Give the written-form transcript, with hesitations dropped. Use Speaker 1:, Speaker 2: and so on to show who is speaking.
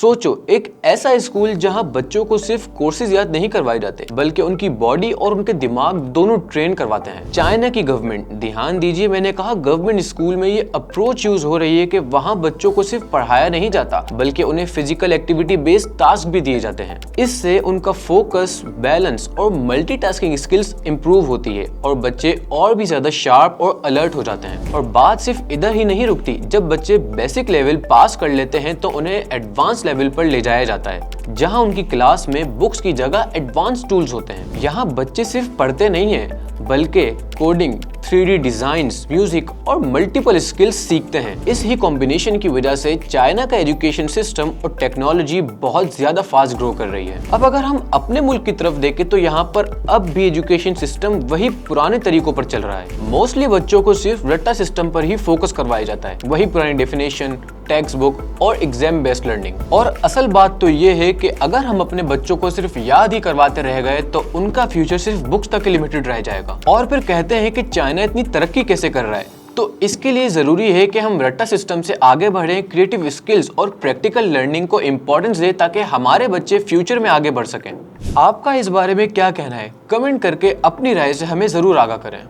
Speaker 1: सोचो, एक ऐसा स्कूल जहां बच्चों को सिर्फ कोर्सेज याद नहीं करवाए जाते बल्कि उनकी बॉडी और उनके दिमाग दोनों ट्रेन करवाते हैं। चाइना की गवर्नमेंट, ध्यान दीजिए मैंने कहा गवर्नमेंट स्कूल में ये अप्रोच यूज हो रही है कि वहां बच्चों को सिर्फ पढ़ाया नहीं जाता बल्कि उन्हें फिजिकल एक्टिविटी बेस्ड टास्क भी दिए जाते हैं। इससे उनका फोकस, बैलेंस और मल्टीटास्किंग स्किल्स इंप्रूव होती है और बच्चे और भी ज्यादा शार्प और अलर्ट हो जाते हैं। और बात सिर्फ इधर ही नहीं रुकती, जब बच्चे बेसिक लेवल पास कर लेते हैं तो उन्हें एडवांस लेवल पर ले जाया जाता है जहां उनकी क्लास में बुक्स की जगह एडवांस टूल्स होते हैं। यहाँ बच्चे सिर्फ पढ़ते नहीं हैं बल्कि कोडिंग, 3D डिजाइन्स, म्यूजिक और मल्टीपल स्किल्स सीखते हैं। इस ही कॉम्बिनेशन की वजह से चाइना का एजुकेशन सिस्टम और टेक्नोलॉजी बहुत ज्यादा फास्ट ग्रो कर रही है। अब अगर हम अपने मुल्क की तरफ देखें तो यहाँ पर अब भी एजुकेशन सिस्टम वही पुराने तरीकों पर चल रहा है। मोस्टली बच्चों को सिर्फ रट्टा सिस्टम पर ही फोकस करवाया जाता है, वही पुरानी डेफिनेशन, टेक्स्ट बुक और एग्जाम बेस्ड लर्निंग। और असल बात तो ये है कि अगर हम अपने बच्चों को सिर्फ याद ही करवाते रह गए तो उनका फ्यूचर सिर्फ बुक्स तक लिमिटेड रह जाएगा। और फिर कहते हैं कि चाइना इतनी तरक्की कैसे कर रहा है, तो इसके लिए जरूरी है कि हम रट्टा सिस्टम से आगे बढ़ें, क्रिएटिव स्किल्स और प्रैक्टिकल लर्निंग को इंपॉर्टेंस दें ताकि हमारे बच्चे फ्यूचर में आगे बढ़ सकें। आपका इस बारे में क्या कहना है? कमेंट करके अपनी राय से हमें जरूर आगाह करें।